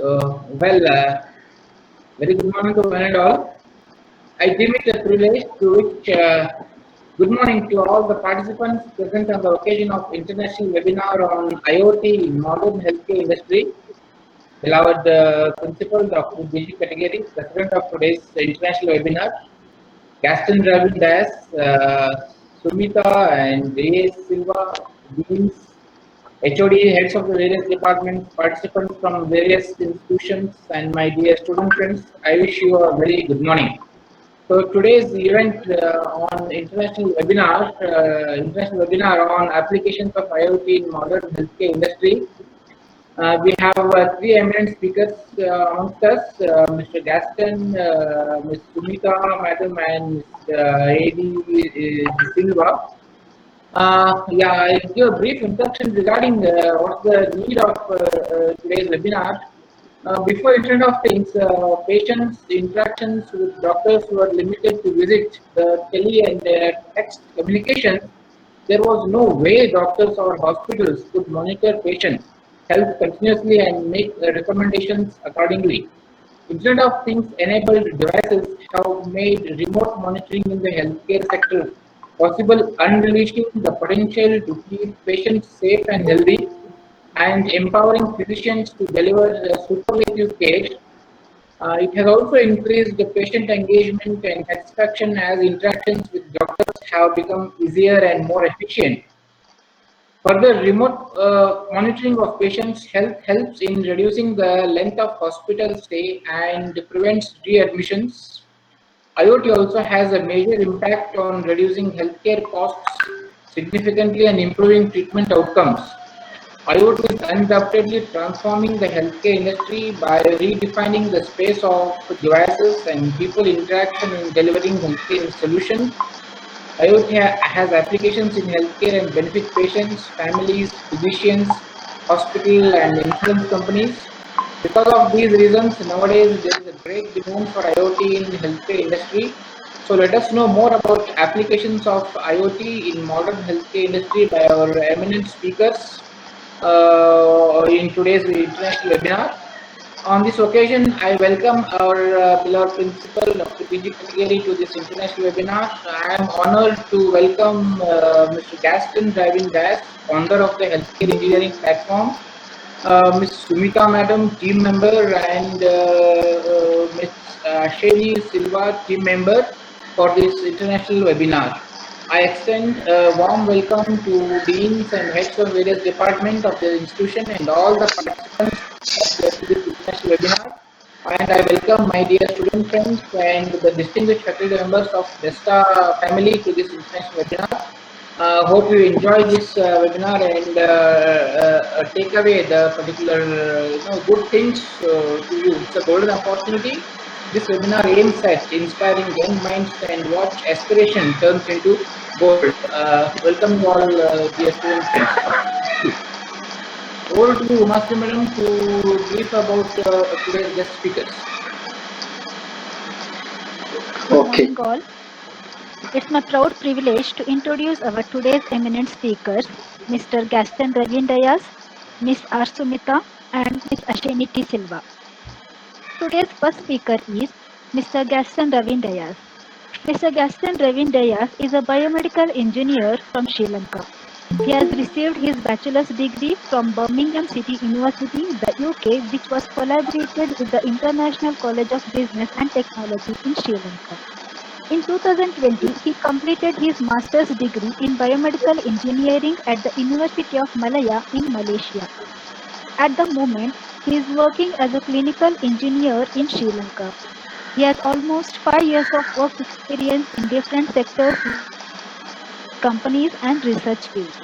Very good morning to one and all. I deem it a privilege to which good morning to all the participants present on the occasion of international webinar on IoT in modern healthcare industry. Beloved Principal Dr. B.G. Category, President of today's international webinar, Gaston Ravin Das, Sumita and Reyes Silva, Deans, HOD, heads of the various departments, participants from various institutions, and my dear student friends, I wish you a very good morning. So today's event international webinar on applications of IoT in modern healthcare industry. We have three eminent speakers amongst us, Mr. Gaston, Ms. Sumita, Madam, and Ms. A.D. Silva. I'll give a brief introduction regarding what's the need of today's webinar. Before Internet of Things, patients' interactions with doctors were limited to visit, the tele and text communication. There was no way doctors or hospitals could monitor patients' health continuously and make recommendations accordingly. Internet of Things enabled devices have made remote monitoring in the healthcare sector possible, unleashing the potential to keep patients safe and healthy and empowering physicians to deliver superlative care. It has also increased the patient engagement and satisfaction as interactions with doctors have become easier and more efficient. Further, remote monitoring of patients' health helps in reducing the length of hospital stay and prevents readmissions. IoT also has a major impact on reducing healthcare costs significantly and improving treatment outcomes. IoT is undoubtedly transforming the healthcare industry by redefining the space of devices and people interaction in delivering healthcare solutions. IoT has applications in healthcare and benefit patients, families, physicians, hospital, and insurance companies. Because of these reasons, nowadays there is a great demand for IoT in the healthcare industry. So let us know more about applications of IoT in modern healthcare industry by our eminent speakers in today's international webinar. On this occasion, I welcome our beloved principal, Dr. PG Katigeri, to this international webinar. I am honored to welcome Mr. Gaston Driving Das, founder of the Healthcare Engineering Platform, Ms. Sumita Madam, team member, and Ms. Sheli Silva, team member, for this international webinar. I extend a warm welcome to deans and heads of various departments of the institution and all the participants to this international webinar. And I welcome my dear student friends and the distinguished faculty members of DESTA family to this international webinar. Hope you enjoy this webinar and take away the particular good things to you. It's a golden opportunity. This webinar aims at inspiring young minds and watch aspiration turns into gold. Welcome you all, dear student friends. Over to you, Master Madam, to brief about today's guest speakers. Good morning, all. It's my proud privilege to introduce our today's eminent speakers, Mr. Gaston Ravindayas, Ms. R. Sumita, and Ms. Asheni T. Silva. Today's first speaker is Mr. Gaston Ravindayas. Mr. Gaston Ravindayas is a biomedical engineer from Sri Lanka. He has received his bachelor's degree from Birmingham City University, the UK, which was collaborated with the International College of Business and Technology in Sri Lanka. In 2020, he completed his master's degree in biomedical engineering at the University of Malaya in Malaysia. At the moment, he is working as a clinical engineer in Sri Lanka. He has almost 5 years of work experience in different sectors, companies, and research fields.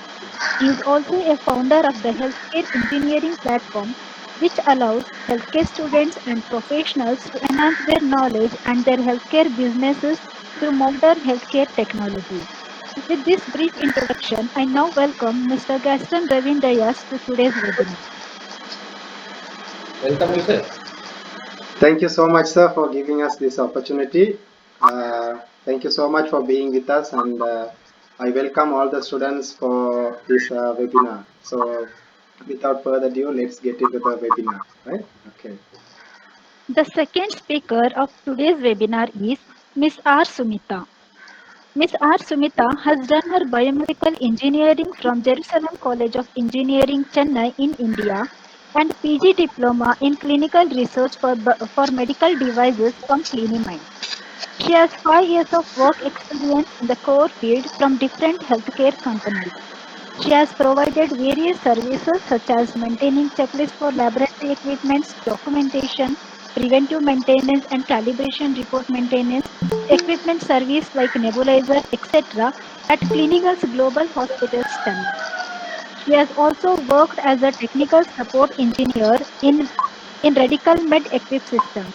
He is also a founder of the Healthcare Engineering Platform, which allows healthcare students and professionals to enhance their knowledge and their healthcare businesses through modern healthcare technology. With this brief introduction, I now welcome Mr. Gaston Ravindayas to today's webinar. Welcome, you, sir. Thank you so much, sir, for giving us this opportunity. Thank you so much for being with us, and I welcome all the students for this webinar. So without further ado, let's get into the webinar, right? Okay. The second speaker of today's webinar is Ms. R. Sumita. Ms. R. Sumita has done her biomedical engineering from Jerusalem College of Engineering, Chennai in India and PG diploma in clinical research for medical devices from Cliniminds. She has 5 years of work experience in the core field from different healthcare companies. She has provided various services such as maintaining checklists for laboratory equipments, documentation, preventive maintenance and calibration report maintenance, equipment service like nebulizer, etc. at Clinical's Global Hospitals Chennai. She has also worked as a technical support engineer in Radical Med Equip Systems,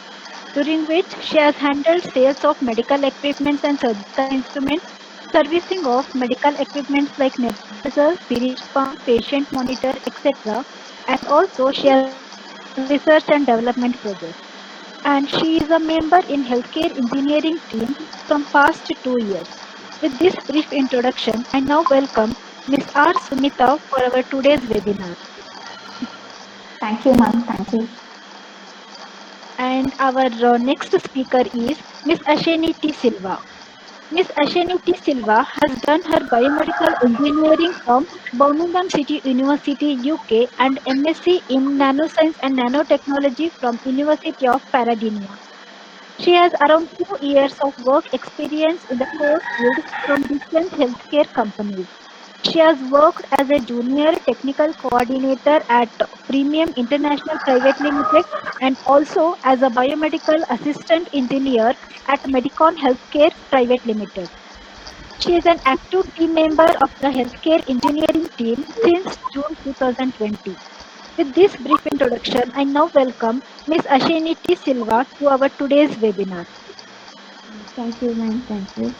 during which she has handled sales of medical equipments and surgical instruments, servicing of medical equipments like nebulizer, syringe pump, patient monitor, etc. And also she has worked on research and development projects. And she is a member in healthcare engineering team from past 2 years. With this brief introduction, I now welcome Ms. R. Sumita for our today's webinar. Thank you, ma'am. Thank you. And our next speaker is Ms. Asheni T. Silva. Ms. Asheni T. Silva has done her biomedical engineering from Birmingham City University, UK, and MSc in nanoscience and nanotechnology from University of Pasadena. She has around 2 years of work experience in the core field from different healthcare companies. She has worked as a junior technical coordinator at Premium International Private Limited and also as a biomedical assistant engineer at Medicon Healthcare Private Limited. She is an active team member of the healthcare engineering team since June 2020. With this brief introduction, I now welcome Ms. Asheni T. Silva to our today's webinar. Thank you, ma'am. Thank you.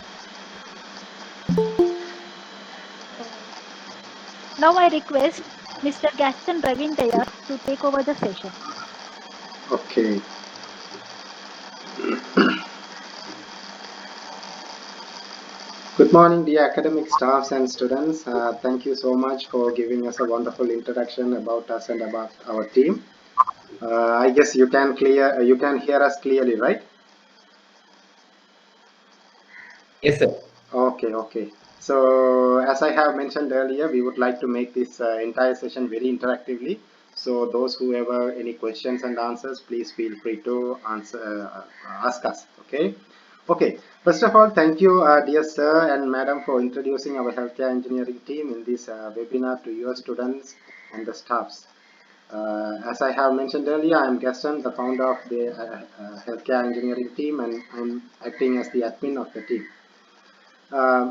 Now I request Mr. Gaston Ravindayar to take over the session. Okay. Good morning, dear academic staffs and students. Thank you so much for giving us a wonderful introduction about us and about our team. I guess you can hear us clearly, right? Yes, sir. Okay. So as I have mentioned earlier, we would like to make this entire session very interactively. So those who have any questions and answers, please feel free to ask us. Okay. First of all, thank you, dear sir and madam, for introducing our healthcare engineering team in this webinar to your students and the staffs. As I have mentioned earlier, I am Gaston, the founder of the healthcare engineering team, and I'm acting as the admin of the team.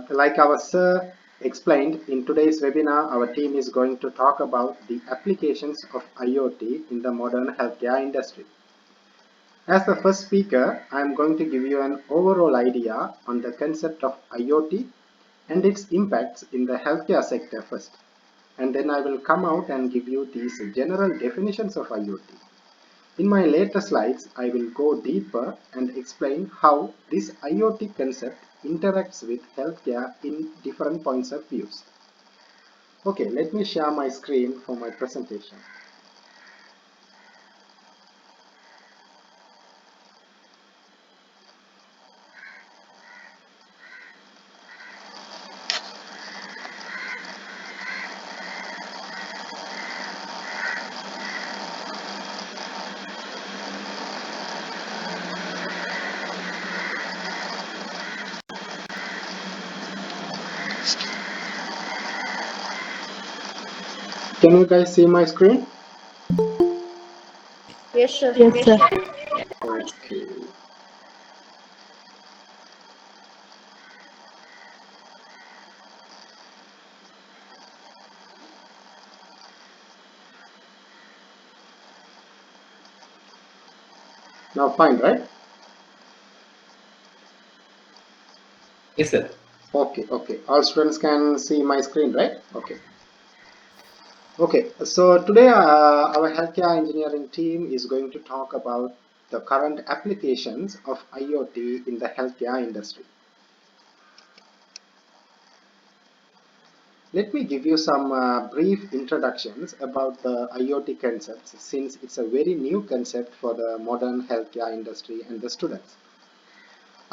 Like our sir explained, in today's webinar, our team is going to talk about the applications of IoT in the modern healthcare industry. As the first speaker, I am going to give you an overall idea on the concept of IoT and its impacts in the healthcare sector first. And then I will come out and give you these general definitions of IoT. In my later slides, I will go deeper and explain how this IoT concept interacts with healthcare in different points of views. Okay, let me share my screen for my presentation. Can you guys see my screen? Yes, sir. Yes, sir. Okay. Now fine, right? Yes, sir. Okay. All students can see my screen, right? Okay. So today our healthcare engineering team is going to talk about the current applications of IoT in the healthcare industry. Let me give you some brief introductions about the IoT concepts, since it's a very new concept for the modern healthcare industry and the students.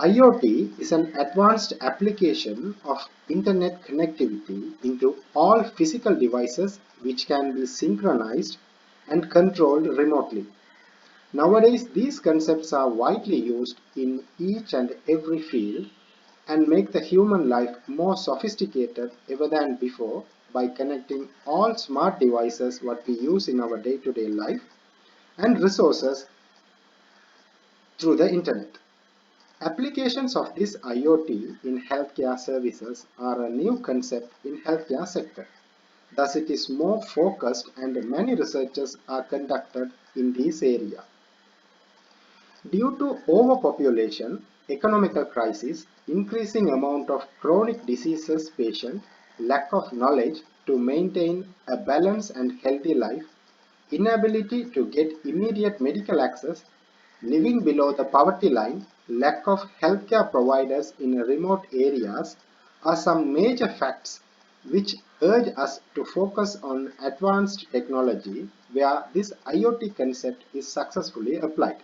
IoT is an advanced application of internet connectivity into all physical devices which can be synchronized and controlled remotely. Nowadays, these concepts are widely used in each and every field and make the human life more sophisticated ever than before by connecting all smart devices what we use in our day-to-day life and resources through the internet. Applications of this IoT in healthcare services are a new concept in healthcare sector. Thus, it is more focused and many researches are conducted in this area. Due to overpopulation, economical crisis, increasing amount of chronic diseases patient, lack of knowledge to maintain a balanced and healthy life, inability to get immediate medical access, living below the poverty line, lack of healthcare providers in remote areas are some major facts which urge us to focus on advanced technology where this IoT concept is successfully applied.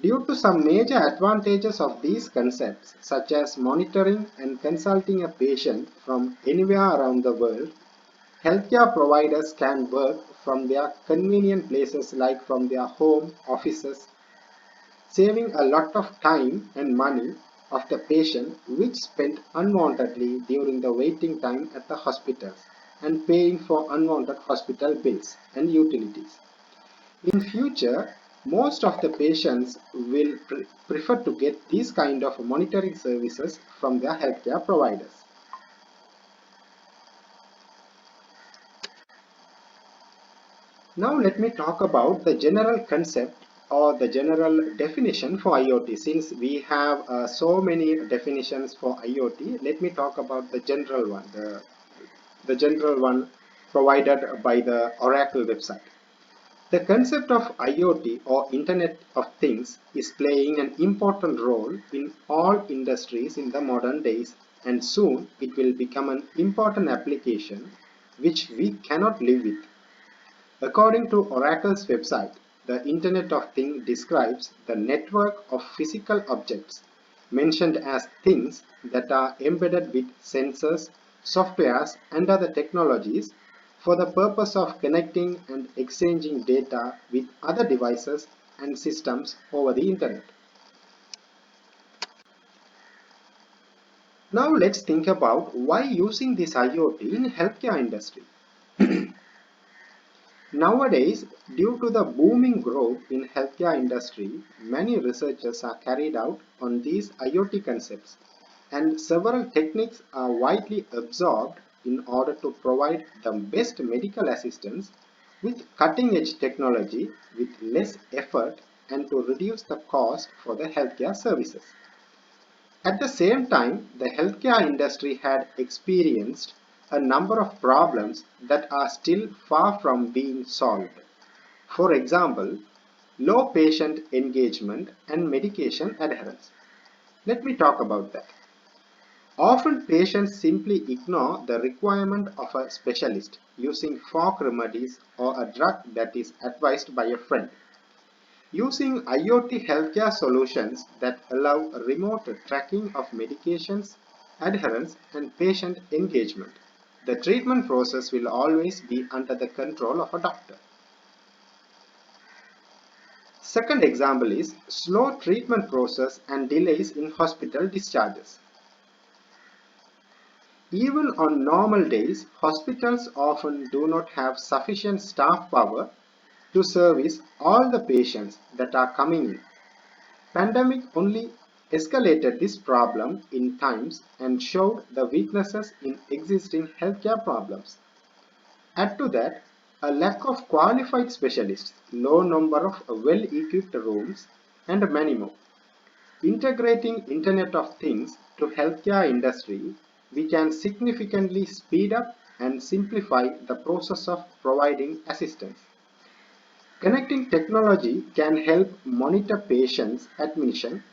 Due to some major advantages of these concepts, such as monitoring and consulting a patient from anywhere around the world, healthcare providers can work from their convenient places like from their home offices, saving a lot of time and money of the patient which spent unwantedly during the waiting time at the hospitals and paying for unwanted hospital bills and utilities. In future, most of the patients will prefer to get these kind of monitoring services from their healthcare providers. Now let me talk about the general concept or the general definition for IoT. Since we have so many definitions for IoT, let me talk about the general one, the general one provided by the Oracle website. The concept of IoT or Internet of Things is playing an important role in all industries in the modern days, and soon it will become an important application which we cannot live with. According to Oracle's website, the Internet of Things describes the network of physical objects mentioned as things that are embedded with sensors, softwares and other technologies for the purpose of connecting and exchanging data with other devices and systems over the internet. Now let's think about why using this IoT in healthcare industry. Nowadays, due to the booming growth in healthcare industry, many researches are carried out on these IoT concepts, and several techniques are widely absorbed in order to provide the best medical assistance with cutting-edge technology with less effort and to reduce the cost for the healthcare services. At the same time, the healthcare industry had experienced a number of problems that are still far from being solved. For example, low patient engagement and medication adherence. Let me talk about that. Often patients simply ignore the requirement of a specialist using folk remedies or a drug that is advised by a friend. Using IoT healthcare solutions that allow remote tracking of medications, adherence and patient engagement, the treatment process will always be under the control of a doctor. Second example is slow treatment process and delays in hospital discharges. Even on normal days, hospitals often do not have sufficient staff power to service all the patients that are coming in. Pandemic only escalated this problem in times and showed the weaknesses in existing healthcare problems. Add to that a lack of qualified specialists, low number of well-equipped rooms, and many more. Integrating Internet of Things to healthcare industry, we can significantly speed up and simplify the process of providing assistance. Connecting technology can help monitor patients' admission,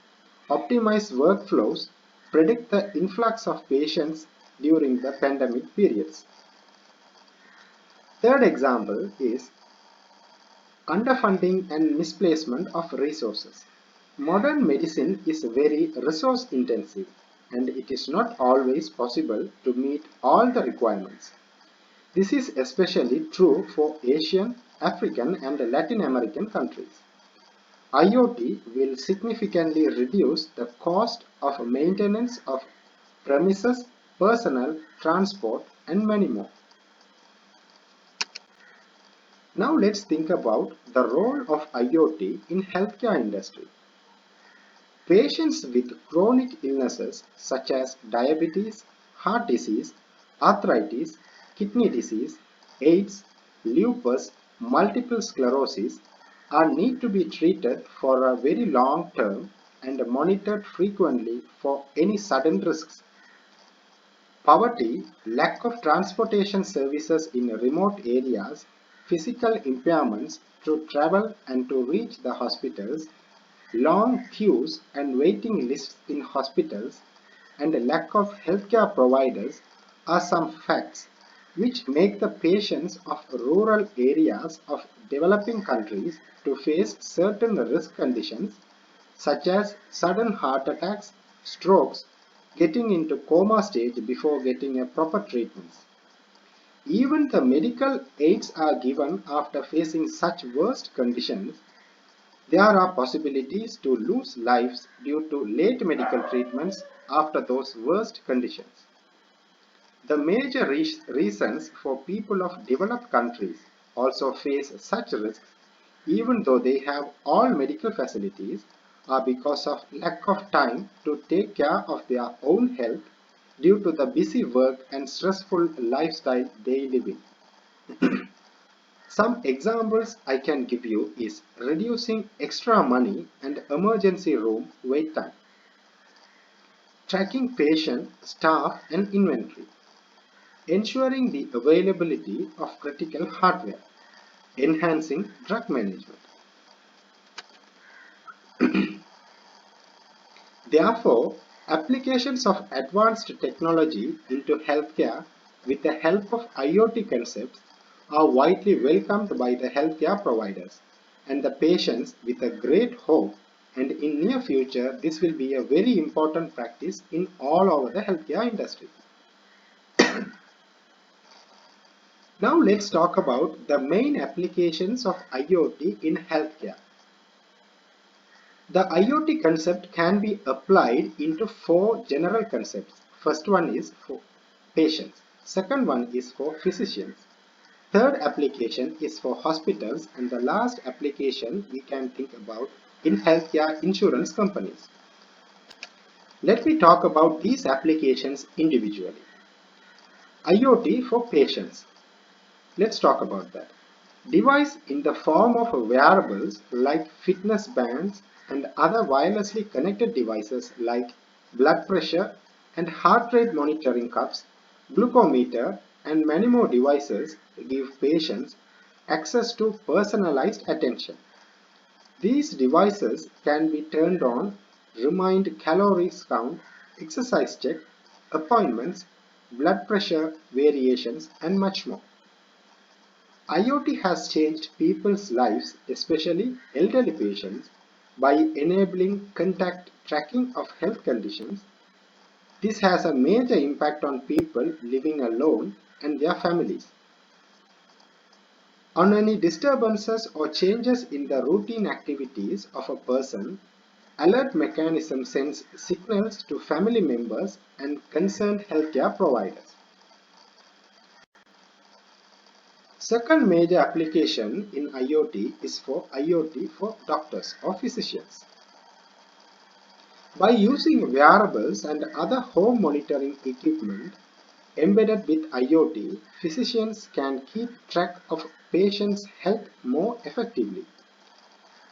optimize workflows, predict the influx of patients during the pandemic periods. Third example is underfunding and misplacement of resources. Modern medicine is very resource intensive and it is not always possible to meet all the requirements. This is especially true for Asian, African and Latin American countries. IoT will significantly reduce the cost of maintenance of premises, personnel, transport and many more. Now let's think about the role of IoT in healthcare industry. Patients with chronic illnesses such as diabetes, heart disease, arthritis, kidney disease, AIDS, lupus, multiple sclerosis are need to be treated for a very long term and monitored frequently for any sudden risks. Poverty, lack of transportation services in remote areas, physical impairments to travel and to reach the hospitals, long queues and waiting lists in hospitals, and a lack of healthcare providers are some facts which make the patients of rural areas of developing countries to face certain risk conditions such as sudden heart attacks, strokes, getting into coma stage before getting a proper treatment. Even the medical aids are given after facing such worst conditions. There are possibilities to lose lives due to late medical treatments after those worst conditions. The major reasons for people of developed countries also face such risks even though they have all medical facilities are because of lack of time to take care of their own health due to the busy work and stressful lifestyle they live in. Some examples I can give you is reducing extra money and emergency room wait time, tracking patient, staff and inventory, ensuring the availability of critical hardware, enhancing drug management. Therefore, applications of advanced technology into healthcare with the help of IoT concepts are widely welcomed by the healthcare providers and the patients with a great hope, and in near future this will be a very important practice in all over the healthcare industry. Now let's talk about the main applications of IoT in healthcare. The IoT concept can be applied into four general concepts. First one is for patients. Second one is for physicians. Third application is for hospitals, and the last application we can think about in healthcare insurance companies. Let me talk about these applications individually. IoT for patients. Let's talk about that. Device in the form of wearables like fitness bands and other wirelessly connected devices like blood pressure and heart rate monitoring cuffs, glucometer and many more devices give patients access to personalized attention. These devices can be turned on, remind calories count, exercise check, appointments, blood pressure variations and much more. IoT has changed people's lives, especially elderly patients, by enabling contact tracking of health conditions. This has a major impact on people living alone and their families. On any disturbances or changes in the routine activities of a person, alert mechanism sends signals to family members and concerned healthcare providers. Second major application in IoT is for IoT for doctors or physicians. By using wearables and other home monitoring equipment embedded with IoT, physicians can keep track of patients' health more effectively.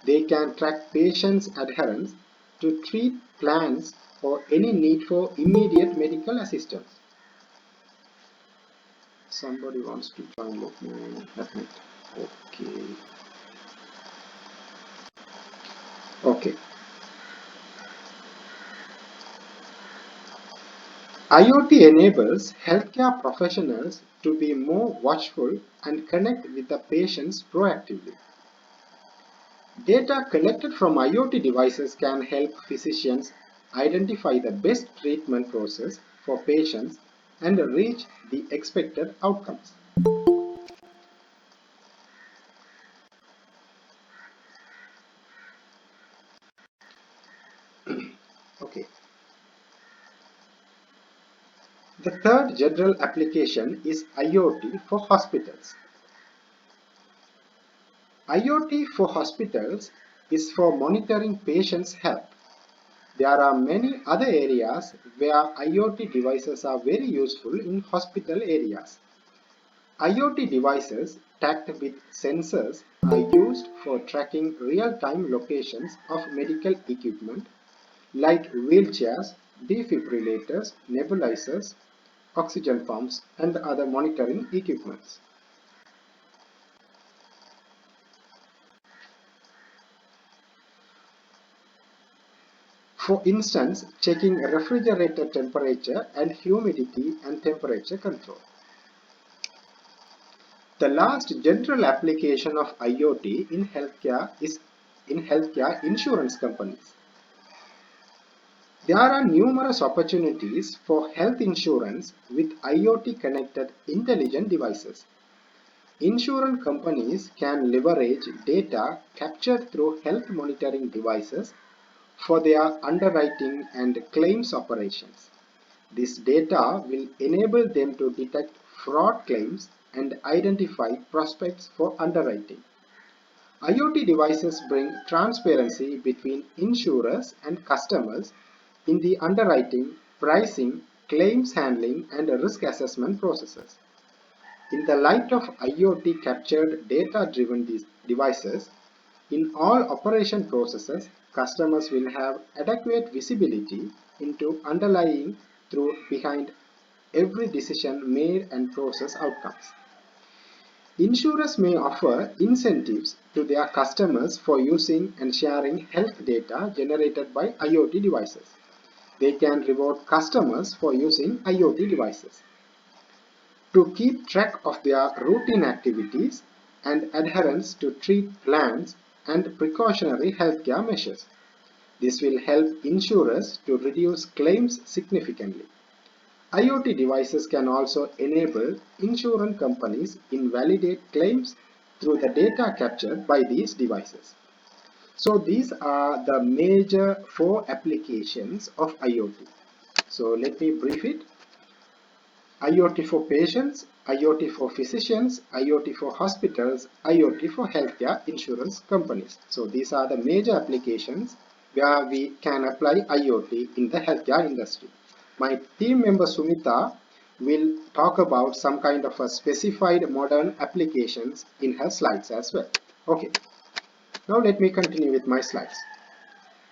They can track patients' adherence to treat plans or any need for immediate medical assistance. Somebody wants to join, let me admit. Okay. IoT enables healthcare professionals to be more watchful and connect with the patients proactively. Data collected from IoT devices can help physicians identify the best treatment process for patients and reach the expected outcomes. Okay. The third general application is IoT for hospitals. IoT for hospitals is for monitoring patients' health. There are many other areas where IoT devices are very useful in hospital areas. IoT devices tagged with sensors are used for tracking real-time locations of medical equipment like wheelchairs, defibrillators, nebulizers, oxygen pumps, and other monitoring equipments. For instance, checking refrigerator temperature and humidity and temperature control. The last general application of IoT in healthcare is in healthcare insurance companies. There are numerous opportunities for health insurance with IoT connected intelligent devices. Insurance companies can leverage data captured through health monitoring devices for their underwriting and claims operations. This data will enable them to detect fraud claims and identify prospects for underwriting. IoT devices bring transparency between insurers and customers in the underwriting, pricing, claims handling, and risk assessment processes. In the light of IoT captured data-driven devices, in all operation processes, customers will have adequate visibility into underlying through behind every decision made and process outcomes. Insurers may offer incentives to their customers for using and sharing health data generated by IoT devices. They can reward customers for using IoT devices to keep track of their routine activities and adherence to treat plans and precautionary healthcare measures. This will help insurers to reduce claims significantly. IoT devices can also enable insurance companies invalidate claims through the data captured by these devices. So these are the major 4 applications of IoT. So let me brief it. IoT for patients, IoT for physicians, IoT for hospitals, IoT for healthcare insurance companies. So these are the major applications where we can apply IoT in the healthcare industry. My team member Sumita will talk about some kind of a specified modern applications in her slides as well. Okay, now let me continue with my slides.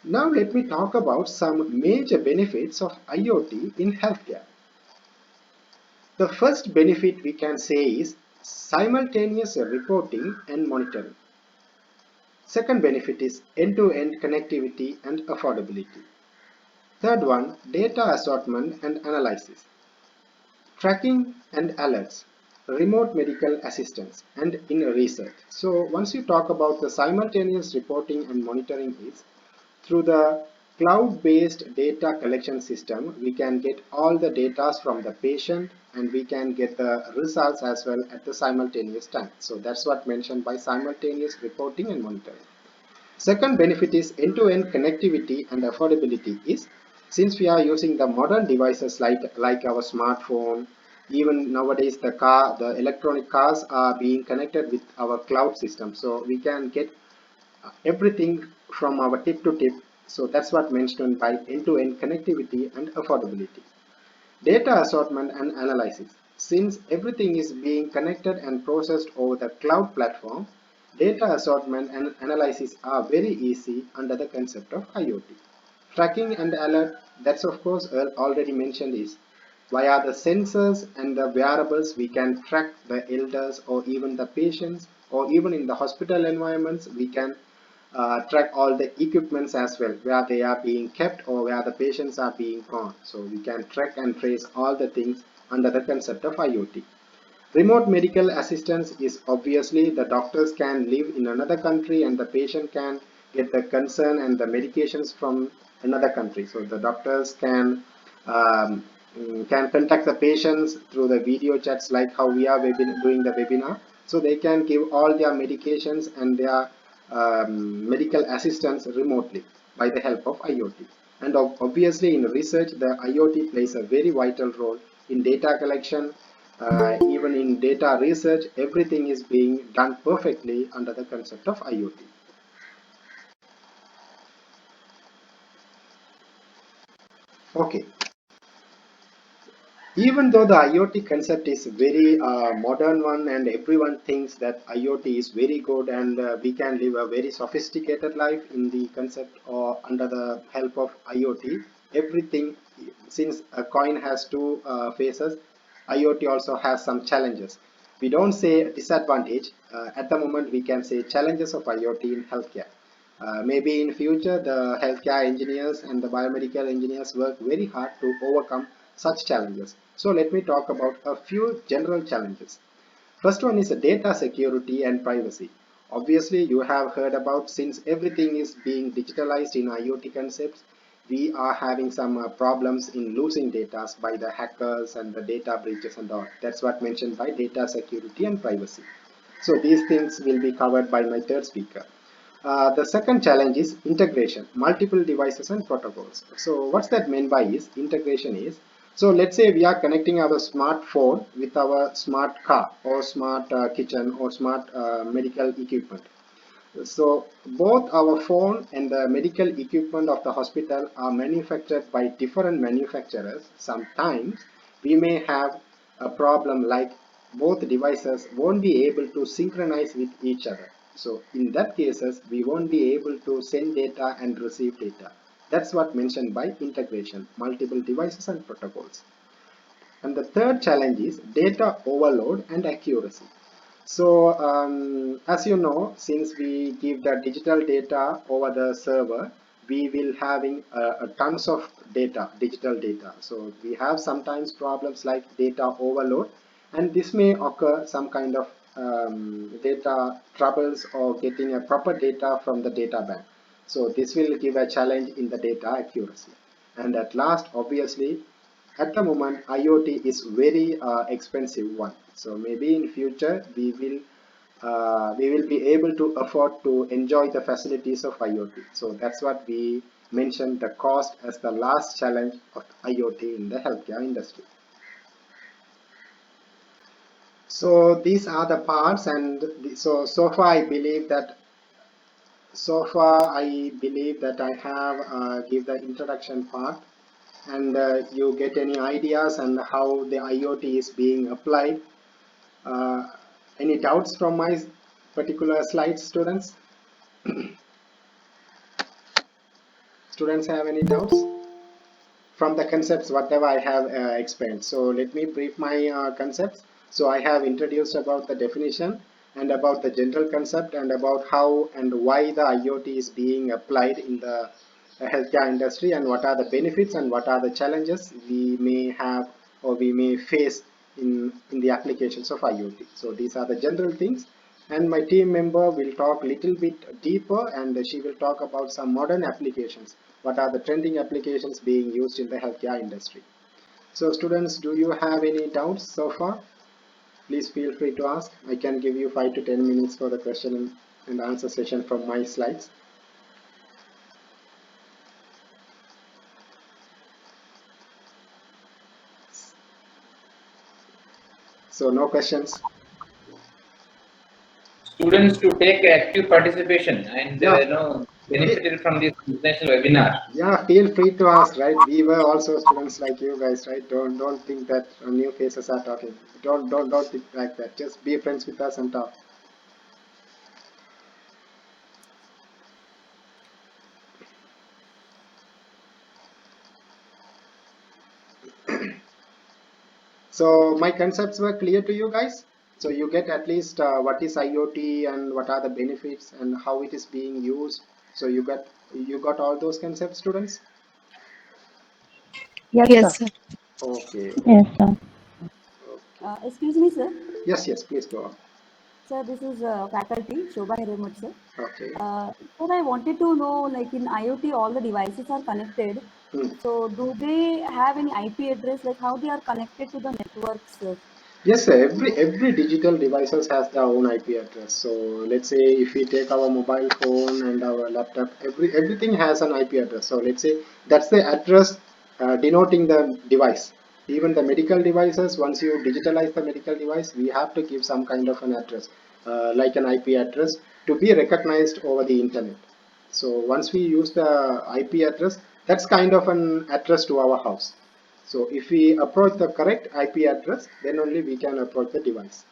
Now let me talk about some major benefits of IoT in healthcare. The first benefit we can say is simultaneous reporting and monitoring. Second benefit is end-to-end connectivity and affordability. Third one, data assortment and analysis. Tracking and alerts, remote medical assistance, and in research. So once you talk about the simultaneous reporting and monitoring is through the cloud-based data collection system, we can get all the data from the patient and we can get the results as well at the simultaneous time. So that's what mentioned by simultaneous reporting and monitoring. Second benefit is end-to-end connectivity and affordability is since we are using the modern devices like our smartphone, even nowadays the electronic cars are being connected with our cloud system. So we can get everything from our tip to tip. So that's what mentioned by end-to-end connectivity and affordability. Data assortment and analysis. Since everything is being connected and processed over the cloud platform, data assortment and analysis are very easy under the concept of IoT. Tracking and alert, that's of course already mentioned is via the sensors and the wearables we can track the elders or even the patients, or even in the hospital environments we can track all the equipments as well, where they are being kept or where the patients are being gone. So we can track and trace all the things under the concept of IoT. Remote medical assistance is obviously the doctors can live in another country and the patient can get the concern and the medications from another country. So the doctors um, can contact the patients through the video chats like how we are doing the webinar. So they can give all their medications and their medical assistance remotely by the help of IoT. And obviously in research, the IoT plays a very vital role in data collection. Even in data research, everything is being done perfectly under the concept of IoT. Okay. Even though the IoT concept is very modern one and everyone thinks that IoT is very good and we can live a very sophisticated life in the concept or under the help of IoT, everything, since a coin has two faces, IoT also has some challenges. We don't say disadvantage. At the moment, we can say challenges of IoT in healthcare. Maybe in future, the healthcare engineers and the biomedical engineers work very hard to overcome such challenges. So let me talk about a few general challenges. First one is data security and privacy. Obviously, you have heard about, since everything is being digitalized in IoT concepts, we are having some problems in losing data by the hackers and the data breaches and all. That's what mentioned by data security and privacy. So these things will be covered by my third speaker. The second challenge is integration, multiple devices and protocols. So what's that meant by is integration is, so let's say we are connecting our smartphone with our smart car or smart kitchen or smart medical equipment. So both our phone and the medical equipment of the hospital are manufactured by different manufacturers. Sometimes we may have a problem like both devices won't be able to synchronize with each other. So in that cases, we won't be able to send data and receive data. That's what mentioned by integration, multiple devices and protocols. And the third challenge is data overload and accuracy. So as you know, since we give the digital data over the server, we will having tons of data, digital data. So we have sometimes problems like data overload, and this may occur some kind of data troubles or getting a proper data from the data bank. So this will give a challenge in the data accuracy. And at last, obviously, at the moment IoT is very expensive one. So maybe in future we will be able to afford to enjoy the facilities of IoT. So that's what we mentioned, the cost as the last challenge of IoT in the healthcare industry. So these are the parts, and so far I believe that I have give the introduction part, and you get any ideas and how the IoT is being applied. Uh, any doubts from my particular slides, students? Students have any doubts from the concepts whatever I have explained? So let me brief my concepts. So I have introduced about the definition and about the general concept and about how and why the IoT is being applied in the healthcare industry, and what are the benefits and what are the challenges we may have or we may face in the applications of IoT. So these are the general things, and my team member will talk little bit deeper, and she will talk about some modern applications. What are the trending applications being used in the healthcare industry? So students, do you have any doubts so far? Please feel free to ask. I can give you 5 to 10 minutes for the question and answer session from my slides. So no questions. Students to take active participation and Yeah. benefited from this international webinar. Yeah, feel free to ask, right? We were also students like you guys, right? Don't think that new faces are talking. Don't think like that. Just be friends with us and talk. So my concepts were clear to you guys? So you get at least what is IoT and what are the benefits and how it is being used. So you got all those concepts, students? Yes, sir. Yes, sir. Okay, Yes, okay, sir. okay. Excuse me, sir. Yes, yes, please go on. Sir, this is faculty, Shobha Hiremut, sir. Okay. Sir, I wanted to know, like in IoT, all the devices are connected. Hmm. So, do they have any IP address, like how they are connected to the networks, sir? Yes, sir. Every digital devices has their own IP address. So let's say if we take our mobile phone and our laptop, everything has an IP address. So let's say that's the address denoting the device. Even the medical devices, once you digitalize the medical device, we have to give some kind of an address, like an IP address, to be recognized over the internet. So once we use the IP address, that's kind of an address to our house. So if we approach the correct IP address, then only we can approach the device.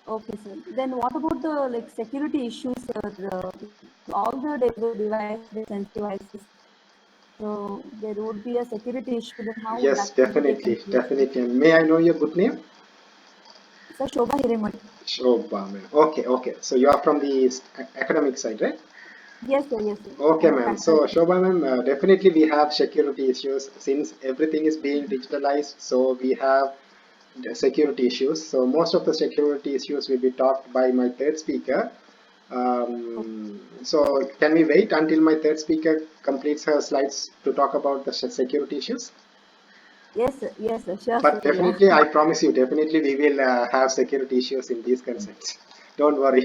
Okay, sir. Then what about the like security issues, sir? All the sense devices. So there would be a security issue. Then how Yes, that will be taken definitely, place, sir? definitely. And may I know your good name? Sir, Shobha Hiremut. Shobha, ma'am. Okay, okay. So you are from the academic side, right? Yes, sir. Yes, sir. Okay, I'm a ma'am. So faculty. Shobha, ma'am, definitely we have security issues since everything is being digitalized. So we have the security issues. So most of the security issues will be talked by my third speaker. So can we wait until my third speaker completes her slides to talk about the security issues? Yes, sir. Yes, sir. Sure, sir. But Yeah. definitely, I promise you, definitely we will have security issues in these concepts. Don't worry.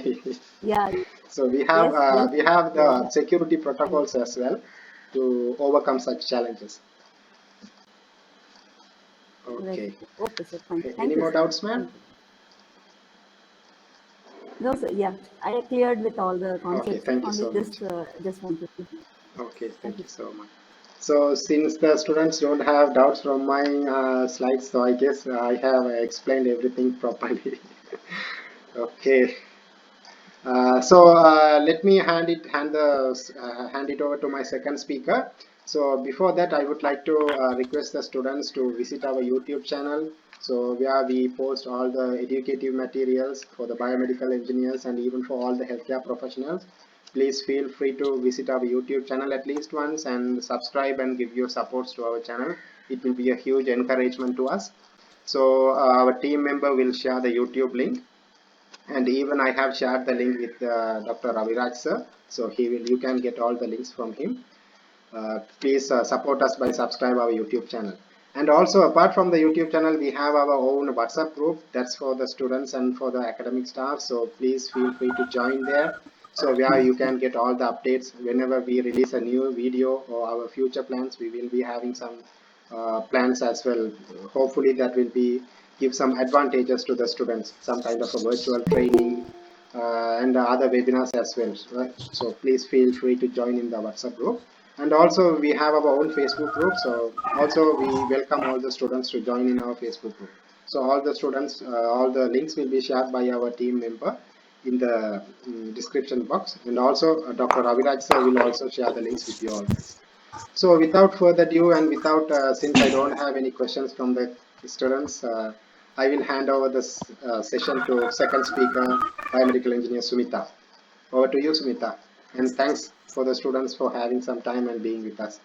Yeah. So Yes. Yes. we have Yeah. the security Thank protocols as well to overcome such challenges. you. Right. Okay. Okay, sir. Fine. Any Thank you, more sir. doubts, ma'am? Thank you. No, sir. Yeah. I cleared with all the Okay, concepts, sir. thank you Only so this much. just wanted to. Okay, Thank thank you. you so much. So since the students don't have doubts from my slides, so I guess I have explained everything properly. Okay. Let me hand it over to my second speaker. So before that, I would like to request the students to visit our YouTube channel. So where we post all the educative materials for the biomedical engineers and even for all the healthcare professionals. Please feel free to visit our YouTube channel at least once and subscribe and give your supports to our channel. It will be a huge encouragement to us. So our team member will share the YouTube link, and even I have shared the link with Dr. Raviraj sir, so you can get all the links from him. Please support us by subscribe our YouTube channel. And also apart from the YouTube channel, we have our own WhatsApp group that's for the students and for the academic staff. So please feel free to join there. So where you can get all the updates whenever we release a new video or our future plans. We will be having some plans as well. Hopefully that will be give some advantages to the students, some kind of a virtual training and other webinars as well, right? So please feel free to join in the WhatsApp group. And also we have our own Facebook group. So also we welcome all the students to join in our Facebook group. So all the students, all the links will be shared by our team member in the description box. And also Dr. Raviraj sir will also share the links with you all guys. So without further ado and without, since I don't have any questions from the students, I will hand over this session to second speaker, biomedical engineer Sumita. Over to you, Sumita. And thanks for the students for having some time and being with us.